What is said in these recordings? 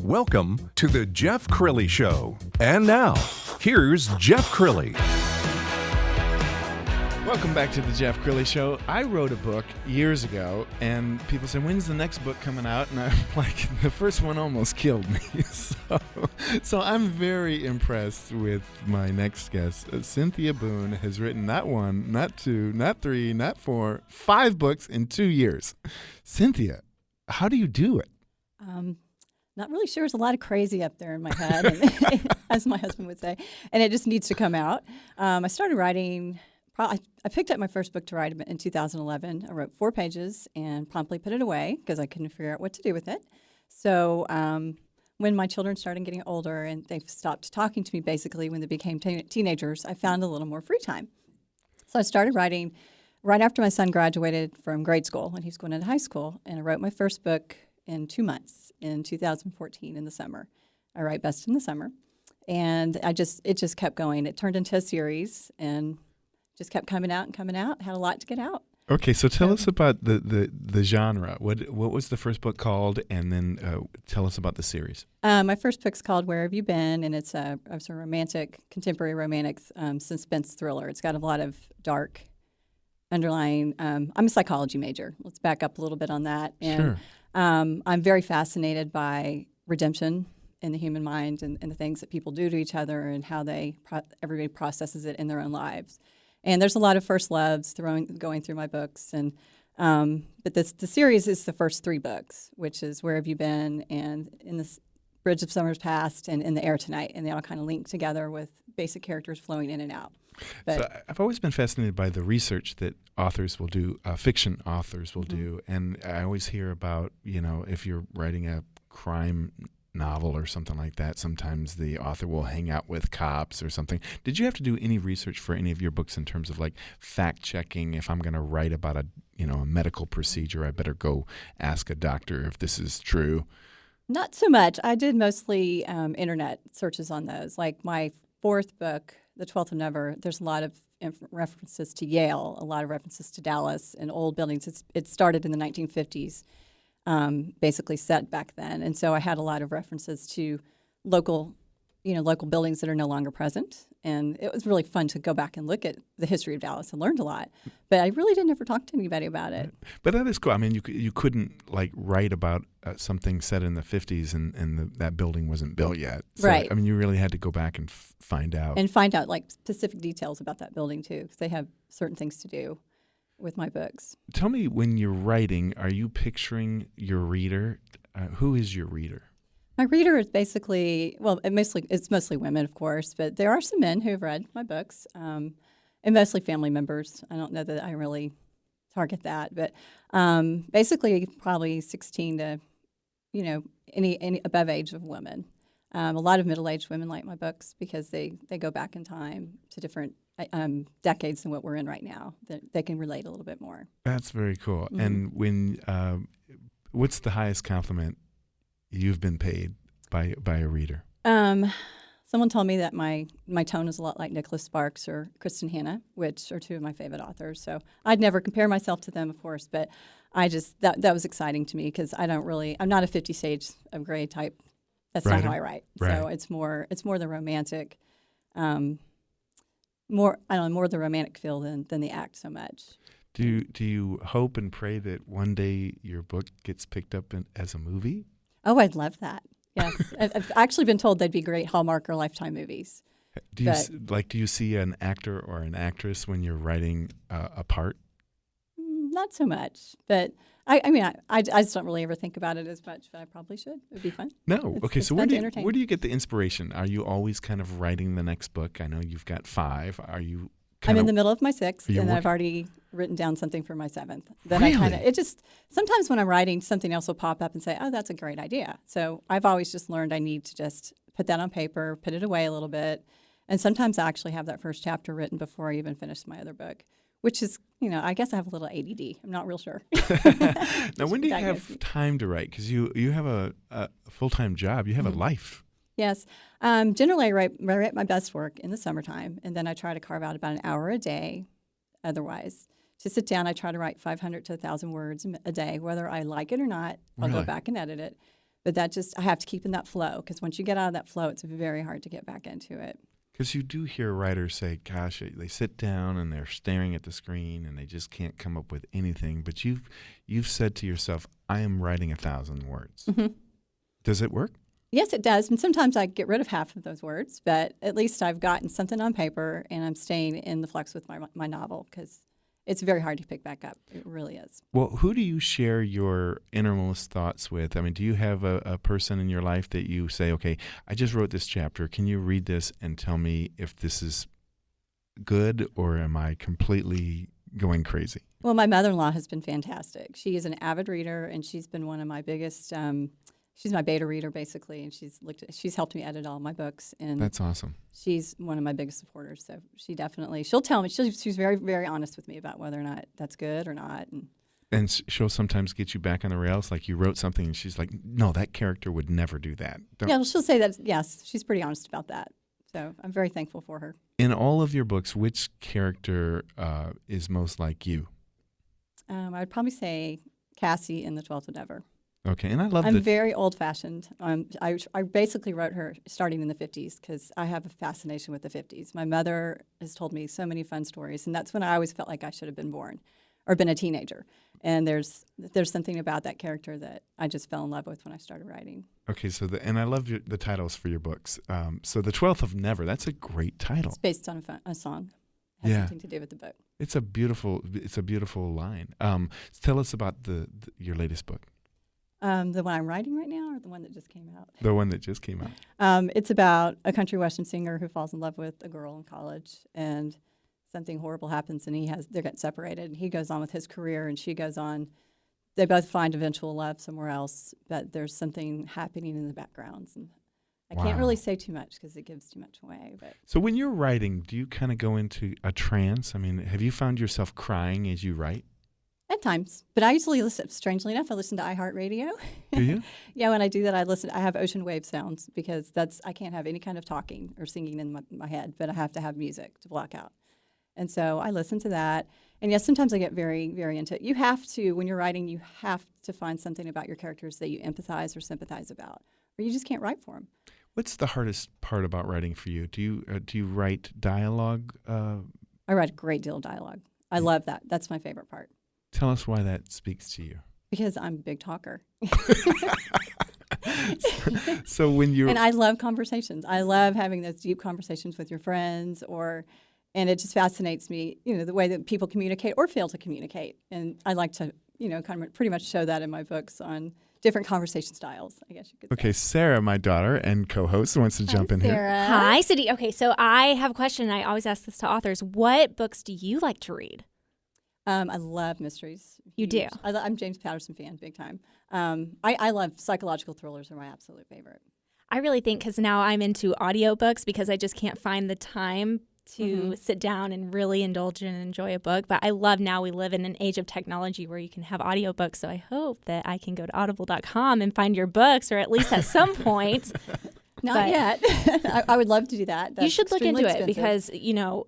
Welcome to the Jeff Crilley Show. And now, here's Jeff Crilley. Welcome back to the Jeff Crilley Show. I wrote a book years ago, and people say, when's the next book coming out? And I'm like, the first one almost killed me. So I'm very impressed with my next guest. Cynthia Boone has written not one, not two, not three, not four, 5 books in 2 years. Cynthia, how do you do it? Not really sure. There's a lot of crazy up there in my head, and, as my husband would say, and it just needs to come out. I started writing. I picked up my first book to write in 2011. I wrote 4 pages and promptly put it away because I couldn't figure out what to do with it. So when my children started getting older and they stopped talking to me, basically when they became teenagers, I found a little more free time. So I started writing right after my son graduated from grade school when he was going into high school, and I wrote my first book in 2 months in 2014 in the summer. I write best in the summer, and it just kept going. It turned into a series and just kept coming out and coming out. Had a lot to get out. Okay, so tell us about the genre. What was the first book called, and then tell us about the series. My first book's called Where Have You Been, and it's a contemporary romantic suspense thriller. It's got a lot of dark underlying. I'm a psychology major. Let's back up a little bit on that. And, sure. I'm very fascinated by redemption in the human mind and the things that people do to each other and how everybody processes it in their own lives. And there's a lot of first loves going through my books. And but the series is the first 3 books, which is Where Have You Been, and In the Bridge of Summer's Past, and In the Air Tonight. And they all kind of link together with basic characters flowing in and out. So I've always been fascinated by the research that authors will do, fiction authors will do. And I always hear about, if you're writing a crime novel or something like that, sometimes the author will hang out with cops or something. Did you have to do any research for any of your books in terms of like fact checking? If I'm going to write about a medical procedure, I better go ask a doctor if this is true. Not so much. I did mostly internet searches on those. Like my 4th book, The 12th of Never, there's a lot of references to Yale, a lot of references to Dallas and old buildings. It started in the 1950s. Basically set back then. And so I had a lot of references to local buildings that are no longer present. And it was really fun to go back and look at the history of Dallas and learned a lot. But I really didn't ever talk to anybody about it. But that is cool. I mean, you couldn't write about something set in the 50s and that building wasn't built yet. So, right. I mean, you really had to go back and find out. And find out like specific details about that building too, because they have certain things to do with my books. Tell me, when you're writing, are you picturing your reader? Who is your reader? My reader is basically, it's mostly women, of course, but there are some men who have read my books, and mostly family members. I don't know that I really target that, but basically probably 16 to, any above age of women. A lot of middle-aged women like my books because they go back in time to different decades than what we're in right now. They can relate a little bit more. That's very cool. Mm-hmm. And when what's the highest compliment you've been paid by a reader? Someone told me that my tone is a lot like Nicholas Sparks or Kristen Hanna, which are 2 of my favorite authors. So I'd never compare myself to them, of course, but I just that was exciting to me because I'm not a 50 Shades of Grey type. That's not how I write. Right. So it's more the romantic. More the romantic feel than the act so much. Do you hope and pray that one day your book gets picked up as a movie? Oh, I'd love that. Yes, I've actually been told they'd be great Hallmark or Lifetime movies. Do you see an actor or an actress when you're writing a part? Not so much, but I just don't really ever think about it as much, but I probably should. It would be fun. No. Okay, so where do you get the inspiration? Are you always kind of writing the next book? I know you've got 5. Are you I'm in the middle of my 6th, and I've already written down something for my 7th. Then really? Sometimes when I'm writing, something else will pop up and say, oh, that's a great idea. So I've always just learned I need to just put that on paper, put it away a little bit. And sometimes I actually have that first chapter written before I even finish my other book, which is, I guess I have a little ADD. I'm not real sure. Now, when do you have time to write? Because you have a full-time job. You have a life. Yes. Generally, I write my best work in the summertime, and then I try to carve out about an hour a day. Otherwise, to sit down, I try to write 500 to 1,000 words a day. Whether I like it or not, I'll go back and edit it. But I have to keep in that flow, because once you get out of that flow, it's very hard to get back into it. Because you do hear writers say, gosh, they sit down and they're staring at the screen and they just can't come up with anything. But you've said to yourself, I am writing 1,000 words. Mm-hmm. Does it work? Yes, it does. And sometimes I get rid of half of those words, but at least I've gotten something on paper and I'm staying in the flux with my novel, because it's very hard to pick back up. It really is. Well, who do you share your innermost thoughts with? I mean, do you have a person in your life that you say, okay, I just wrote this chapter. Can you read this and tell me if this is good, or am I completely going crazy? Well, my mother-in-law has been fantastic. She is an avid reader, and she's been one of my biggest she's my beta reader, basically, and she's helped me edit all my books. And that's awesome. She's one of my biggest supporters, so she'll tell me. She's very, very honest with me about whether or not that's good or not. And she'll sometimes get you back on the rails, like you wrote something and she's like, no, that character would never do that. Yeah, she'll say that, yes, she's pretty honest about that. So I'm very thankful for her. In all of your books, which character is most like you? I would probably say Cassie in The 12th of Never. Okay, and I love I'm very old-fashioned. I basically wrote her starting in the 50s, because I have a fascination with the 50s. My mother has told me so many fun stories, and that's when I always felt like I should have been born or been a teenager. And there's something about that character that I just fell in love with when I started writing. Okay, and I love the titles for your books. So The 12th of Never, that's a great title. It's based on a song. It has something to do with the book. It's a beautiful line. Tell us about your latest book. The one I'm writing right now, or the one that just came out? The one that just came out. It's about a country western singer who falls in love with a girl in college, and something horrible happens, and they get separated. And he goes on with his career, and she goes on. They both find eventual love somewhere else, but there's something happening in the backgrounds. And I can't really say too much because it gives too much away. But so when you're writing, do you kind of go into a trance? I mean, have you found yourself crying as you write? At times, but I usually listen. Strangely enough, I listen to iHeart Radio. Do you? Yeah, when I do that, I have ocean wave sounds, because I can't have any kind of talking or singing in my head, but I have to have music to block out. And so I listen to that. And yes, sometimes I get very, very into it. You have to, when you're writing, you have to find something about your characters that you empathize or sympathize about, or you just can't write for them. What's the hardest part about writing for you? Do you write dialogue? I write a great deal of dialogue. I love that. That's my favorite part. Tell us why that speaks to you. Because I'm a big talker. So when you're... And I love conversations. I love having those deep conversations with your friends, and it just fascinates me, the way that people communicate or fail to communicate. And I like to, kind of pretty much show that in my books on different conversation styles, I guess you could say. Okay, Sarah, my daughter and co-host, wants to jump in Sarah. here. Hi, Cindy. Okay, so I have a question. I always ask this to authors. What books do you like to read? I love mysteries. You do? I'm James Patterson fan, big time. I love psychological thrillers, are my absolute favorite. I really think, because now I'm into audiobooks, because I just can't find the time to sit down and really indulge in and enjoy a book. But I love, now we live in an age of technology where you can have audiobooks. So I hope that I can go to audible.com and find your books, or at least at some point. Not yet. I would love to do that. That's you should look into expensive. it, because,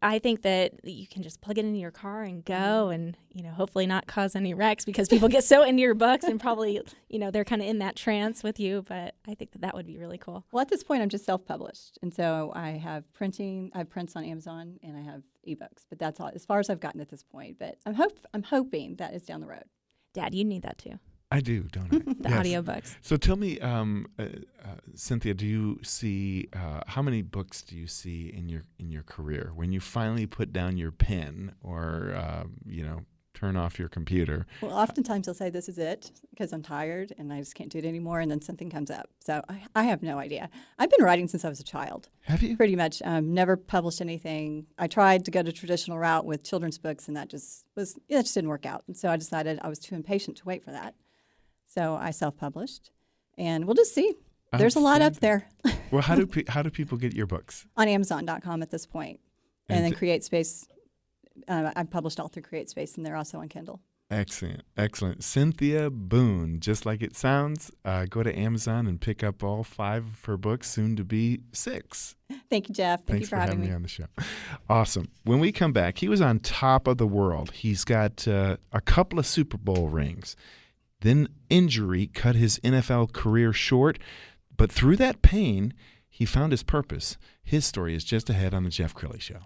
I think that you can just plug it into your car and go and, hopefully not cause any wrecks, because people get so into your books and probably, they're kind of in that trance with you. But I think that would be really cool. Well, at this point, I'm just self-published. And so I have prints on Amazon, and I have ebooks. But that's all, as far as I've gotten at this point. But I'm hoping that is down the road. Dad, you need that too. I do, don't I? The audiobooks. So tell me, Cynthia, do you see how many books do you see in your career when you finally put down your pen or turn off your computer? Well, oftentimes I'll say this is it, because I'm tired and I just can't do it anymore, and then something comes up. So I have no idea. I've been writing since I was a child. Have you? Pretty much. Never published anything. I tried to go the traditional route with children's books, and that just didn't work out. And so I decided I was too impatient to wait for that. So I self-published, and we'll just see. There's a lot up there. Well, how do people get your books? On Amazon.com at this point. And then CreateSpace. I've published all through CreateSpace, and they're also on Kindle. Excellent. Cynthia Boone, just like it sounds. Go to Amazon and pick up all 5 of her books, soon to be 6. Thank you, Jeff. Thank you for having me on the show. Awesome. When we come back, he was on top of the world. He's got a couple of Super Bowl rings. Then injury cut his NFL career short. But through that pain, he found his purpose. His story is just ahead on The Jeff Crilley Show.